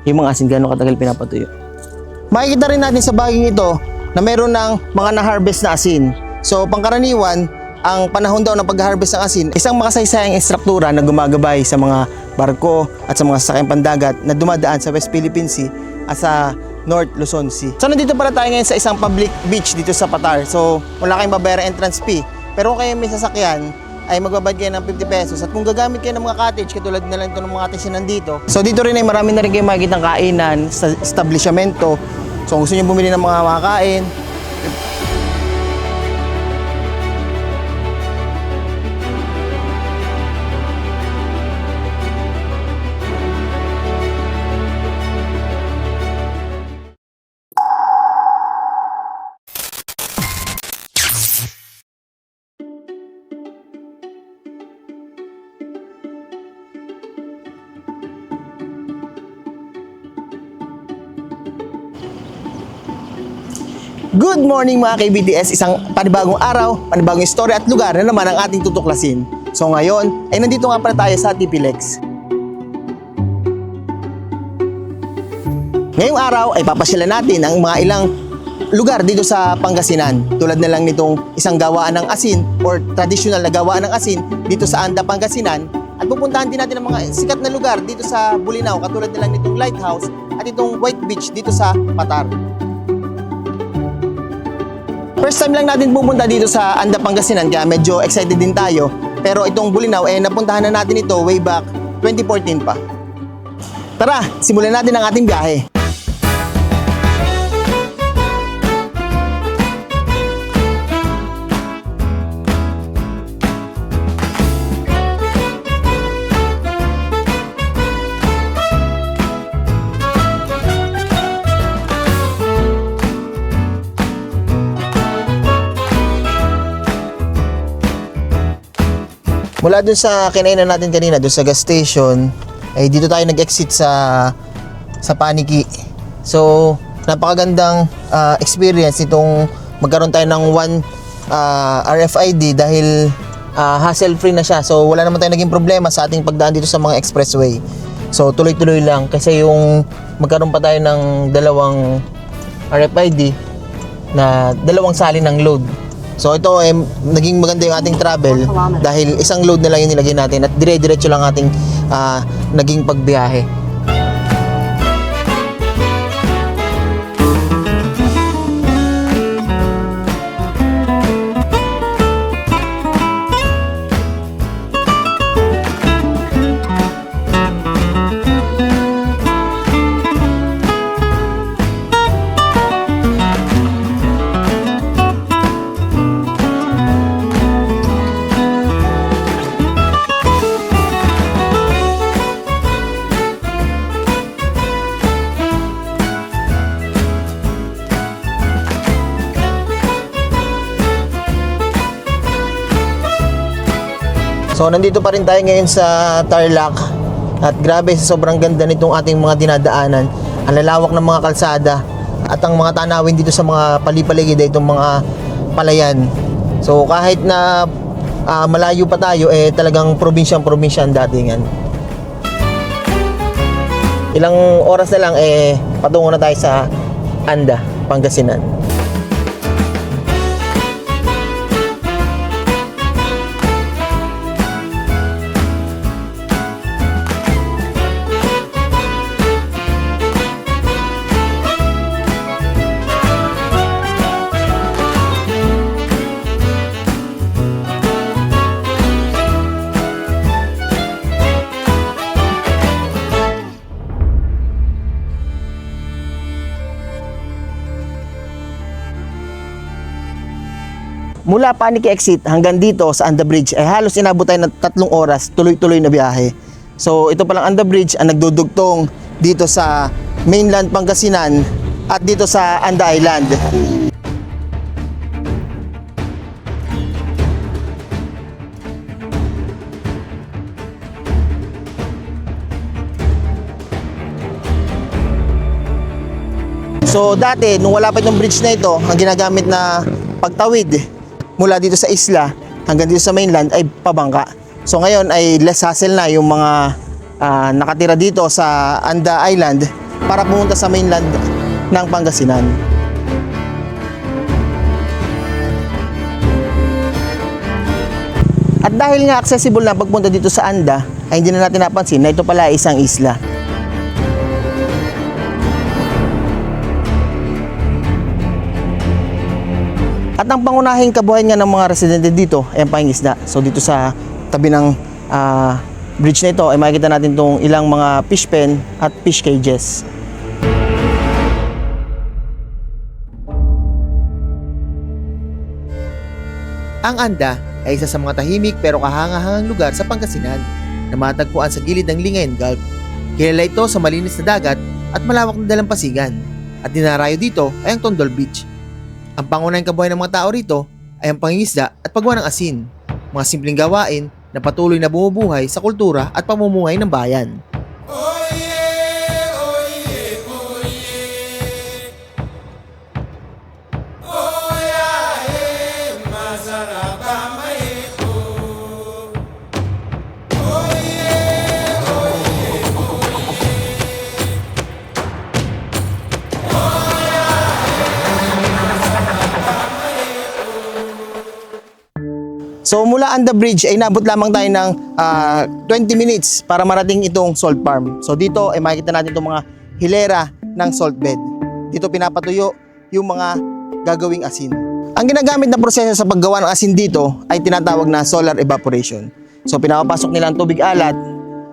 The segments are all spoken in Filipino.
yung mga asin, gano'ng katagal pinapatuyo. Makikita rin natin sa baging ito na meron ng mga na-harvest na asin. So pangkaraniwan, ang panahon daw ng pag-harvest ng asin, isang makasaysayang istruktura na gumagabay sa mga barko at sa mga sasakyang pandagat na dumadaan sa West Philippine Sea at sa North Luzon Sea. So nandito pala tayo ngayon sa isang public beach dito sa Patar. So wala kayong babayaran entrance fee. Pero kung kayo may sasakyan, ay magbabayad kayo ng 50 pesos. At kung gagamit kayo ng mga cottage, katulad na lang ito ng mga cottage na nandito. So dito rin ay marami na rin kayo makikita ng kainan sa establishmento. So kung gusto nyo bumili ng mga makakain, good morning mga ka-BTS! Isang panibagong araw, panibagong istorya at lugar na naman ang ating tutuklasin. So ngayon, ay nandito nga pala tayo sa TP-Lex. Ngayong araw ay papasyalan natin ang mga ilang lugar dito sa Pangasinan. Tulad na lang nitong isang gawaan ng asin or traditional na gawaan ng asin dito sa Anda, Pangasinan. At pupuntahan din natin ang mga sikat na lugar dito sa Bulinaw, katulad na lang nitong Lighthouse at itong White Beach dito sa Patar. First time lang natin pupunta dito sa Anda, Pangasinan, kaya medyo excited din tayo. Pero itong Bulinaw, napuntahan na natin ito way back 2014 pa. Tara, simulan natin ang ating biyahe. Mula dun sa kinainan natin kanina, dun sa gas station, ay dito tayo nag-exit sa Paniki. So, napakagandang experience itong magkaroon tayo ng one RFID dahil hassle-free na siya. So, wala naman tayong naging problema sa ating pagdaan dito sa mga expressway. So, tuloy-tuloy lang kasi yung magkaroon pa tayo ng dalawang RFID na dalawang salin ng load. So ito naging maganda yung ating travel dahil isang load na lang yung nilagay natin at dire-diretso lang ating naging pagbiyahe. So nandito pa rin tayo ngayon sa Tarlac at grabe sobrang ganda nitong ating mga dinadaanan. Ang lalawak ng mga kalsada at ang mga tanawin dito sa mga palipaligid ay itong mga palayan. So kahit na malayo pa tayo talagang probinsyang datingan. Ilang oras na lang patungo na tayo sa Anda, Pangasinan. Mula Paniki exit hanggang dito sa Anda Bridge ay halos inabot tayo ng 3 oras tuloy-tuloy na biyahe. So ito palang Anda Bridge ang nagdudugtong dito sa mainland Pangasinan at dito sa Anda Island. So dati, nung wala pa itong bridge na ito, ang ginagamit na pagtawid mula dito sa isla hanggang dito sa mainland ay pabangka. So ngayon ay less hassle na yung mga nakatira dito sa Anda Island para pumunta sa mainland ng Pangasinan. At dahil nga accessible na pagpunta dito sa Anda, ay hindi na natin napansin na ito pala ay isang isla. At ang pangunahing kabuhayan nga ng mga residente dito ay ang pangingisda. So dito sa tabi ng bridge na ito ay makikita natin itong ilang mga fish pen at fish cages. Ang Anda ay isa sa mga tahimik pero kahangahangang lugar sa Pangasinan na matagpuan sa gilid ng Lingayen Gulf. Kilala ito sa malinis na dagat at malawak na dalampasigan. At dinarayo dito ay ang Tondol Beach. Ang pangunahing kabuhayan ng mga tao rito ay ang pangingisda at paggawa ng asin, mga simpleng gawain na patuloy na bumubuhay sa kultura at pamumuhay ng bayan. So mula Anda Bridge ay nabot lamang tayo ng 20 minutes para marating itong salt farm. So dito ay makikita natin itong mga hilera ng salt bed. Dito pinapatuyo yung mga gagawing asin. Ang ginagamit na proseso sa paggawa ng asin dito ay tinatawag na solar evaporation. So pinapapasok nila ang tubig alat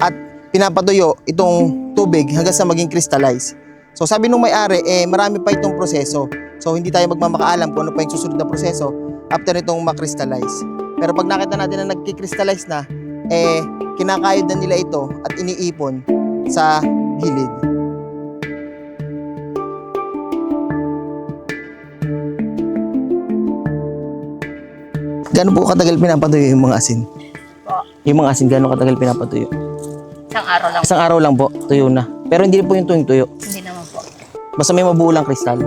at pinapatuyo itong tubig hanggang sa maging crystallize. So sabi nung may-ari, marami pa itong proseso. So hindi tayo magmamakaalam kung ano pa yung susunod na proseso after itong makrystallize. Pero pag nakita natin na nagki-crystallize na, kinakayod na nila ito at iniipon sa gilid. Gaano po katagal pinapatuyo yung mga asin? Po. Yung mga asin, gaano katagal pinapatuyo? Isang araw lang. Isang araw lang po, tuyo na. Pero hindi po yung tuyong-tuyo. Hindi naman po. Basta may mabuo lang kristal.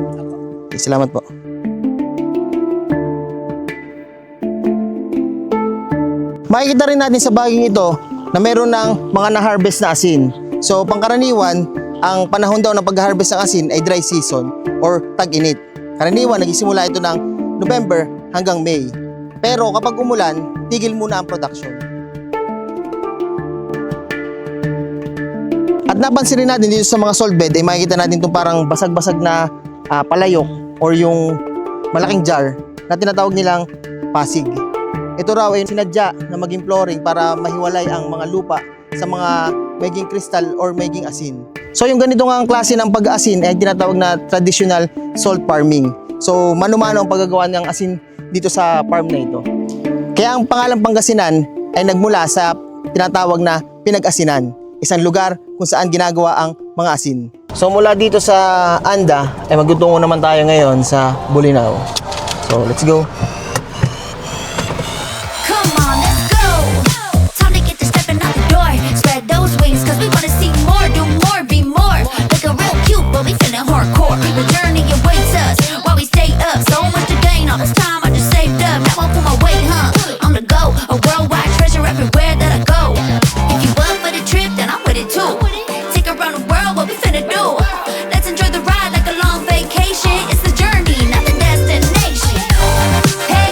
Okay, salamat po. Makikita rin natin sa baging ito na meron ng mga na-harvest na asin. So pangkaraniwan, ang panahon daw ng pag-harvest ng asin ay dry season or tag-init. Karaniwan, nagsisimula ito ng November hanggang May. Pero kapag umulan, tigil muna ang production. At napansin rin natin dito sa mga salt bed, ay makikita natin itong parang basag-basag na palayok or yung malaking jar na tinatawag nilang pasig. Ito raw ay sinadya na maging flooring para mahiwalay ang mga lupa sa mga maging crystal or maging asin. So yung ganito nga ang klase ng pag-asin ay tinatawag na traditional salt farming. So mano-mano ang paggagawa ng asin dito sa farm na ito. Kaya ang pangalang Pangasinan ay nagmula sa tinatawag na pinag-asinan, isang lugar kung saan ginagawa ang mga asin. So mula dito sa Anda ay magtutungo naman tayo ngayon sa Bolinao. So let's go. Hardcore, the journey awaits us while we stay up. So much to gain, all this time I just saved up. Now I pull my weight, on the go, a worldwide treasure everywhere that I go. If you up for the trip, then I'm with it too. Take around the world, what we finna do? Let's enjoy the ride like a long vacation. It's the journey, not the destination. Hey.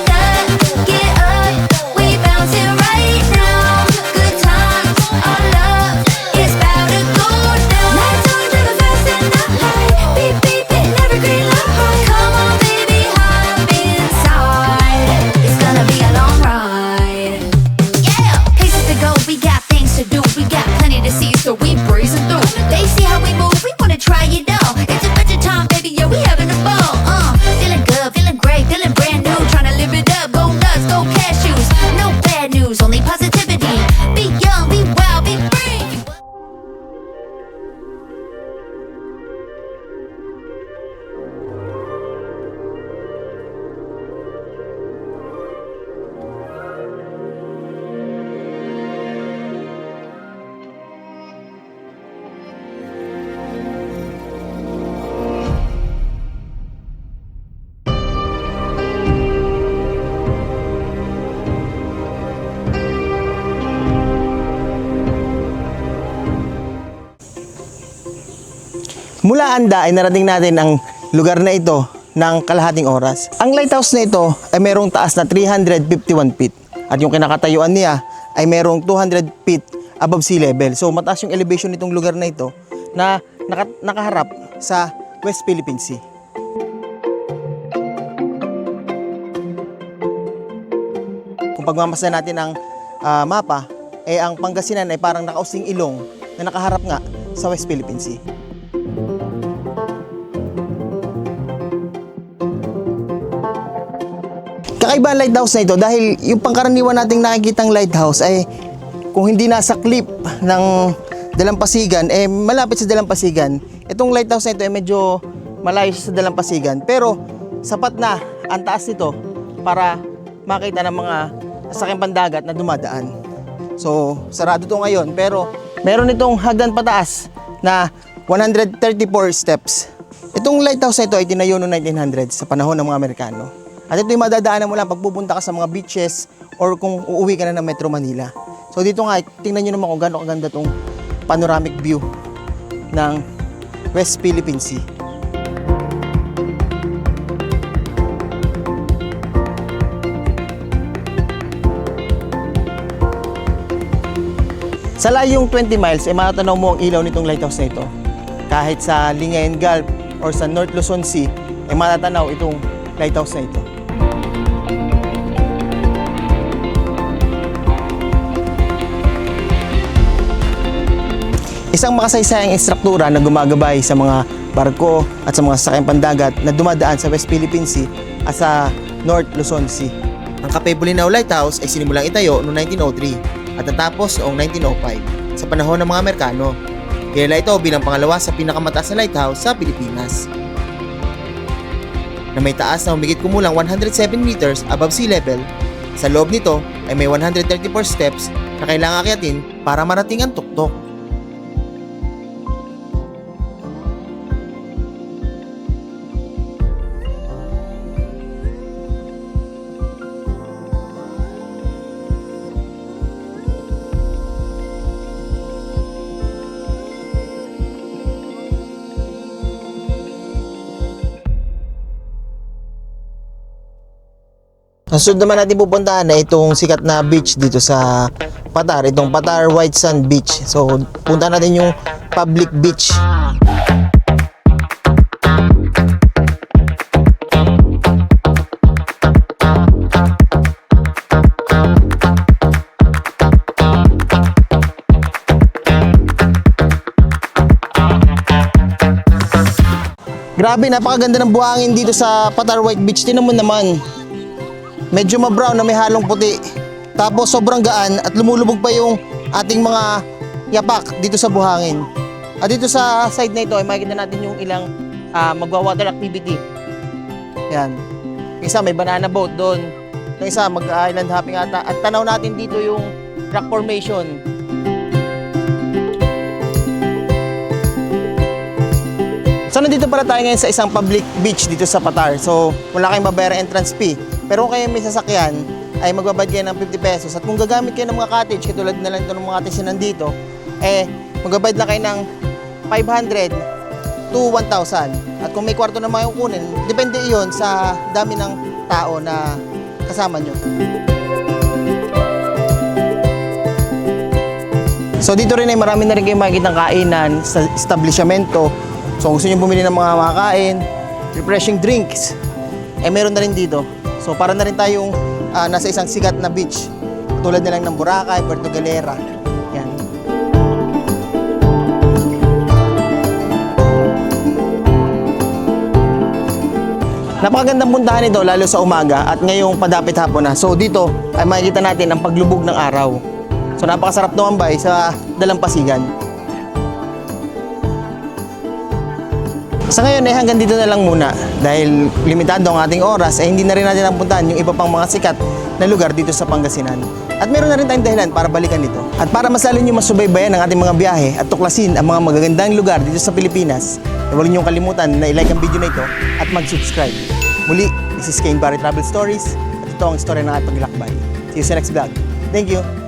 Mula Anda ay narating natin ang lugar na ito ng kalahating oras. Ang lighthouse na ito ay merong taas na 351 feet at yung kinakatayuan niya ay merong 200 feet above sea level. So mataas yung elevation nitong lugar na ito na nakaharap sa West Philippine Sea. Kung pagmamasdan natin ang mapa, ang Pangasinan ay parang nakausing ilong na nakaharap nga sa West Philippine Sea. Kakaiba ang lighthouse na ito dahil yung pangkaraniwan nating nakikitang lighthouse ay kung hindi nasa cliff ng Dalampasigan, malapit sa Dalampasigan. Itong lighthouse na ito ay medyo malayo sa Dalampasigan pero sapat na ang taas nito para makita ng mga sasakyang pandagat na dumadaan. So, sarado to ngayon pero meron itong hagdan pataas na 134 steps. Itong lighthouse na ito ay tinayo noong 1900 sa panahon ng mga Amerikano. At ito yung madadaanan mo lang pag pupunta ka sa mga beaches or kung uuwi ka na ng Metro Manila. So dito nga, tingnan nyo naman kung gaano kaganda itong panoramic view ng West Philippine Sea. Sa layong 20 miles, matatanaw mo ang ilaw nitong lighthouse na ito. Kahit sa Lingayen Gulf or sa North Luzon Sea, matatanaw itong lighthouse na ito. Isang makasaysayang istruktura na gumagabay sa mga barko at sa mga sasakyang pandagat na dumadaan sa West Philippine Sea at sa North Luzon Sea. Ang Cape Bulinaw Lighthouse ay sinimulang itayo noong 1903 at natapos noong 1905 sa panahon ng mga Amerikano. Kilala ito bilang pangalawa sa pinakamataas na lighthouse sa Pilipinas, na may taas na humigit kumulang 107 meters above sea level. Sa loob nito ay may 134 steps na kailangang akyatin para marating ang tuktok. Ang sunod naman natin pupuntahan na itong sikat na beach dito sa Patar, itong Patar White Sand Beach. So, punta natin yung public beach. Grabe, napakaganda ng buhangin dito sa Patar White Beach. Tingnan mo naman. Medyo ma-brown na may halong puti. Tapos sobrang gaan at lumulubog pa yung ating mga yapak dito sa buhangin. At dito sa side na ito ay makikita natin yung ilang magwa-water activity. Yan. Yung isa may banana boat doon. Yung isa mag-island hopping ata. At tanaw natin dito yung rock formation. So nandito pala tayo ngayon sa isang public beach dito sa Patar. So wala kayong babayaran entrance fee. Pero kung kayo may sasakyan, ay magbabayad kayo ng 50 pesos. At kung gagamit kayo ng mga cottage, katulad na lang ito ng mga cottage na nandito, magbabayad lang kayo ng 500 to 1,000. At kung may kwarto na mga kukunin, depende iyon sa dami ng tao na kasama nyo. So dito rin ay marami na rin kayong makikita ng kainan sa establishmento. So kung gusto nyo bumili ng mga makakain, refreshing drinks, meron na rin dito. So para na rin tayong nasa isang sikat na beach. Tulad na lang ng Boracay, Puerto Galera. Yan. Napakagandang puntahan ito lalo sa umaga at ngayong padapit hapon na. So dito ay makikita natin ang paglubog ng araw. So napakasarap tumambay sa Dalampasigan. Sa ngayon ay hanggang dito na lang muna dahil limitado ang ating oras ay hindi na rin natin napuntahan yung iba pang mga sikat na lugar dito sa Pangasinan. At meron na rin tayong dahilan para balikan ito. At para mas lalo nyo masubaybayan ang ating mga biyahe at tuklasin ang mga magagandang lugar dito sa Pilipinas, huwag niyong kalimutan na i-like ang video na ito at mag-subscribe. Muli, this is Kane Barry Travel Stories at ito ang istorya ng ating paglakbay. See you sa next vlog. Thank you!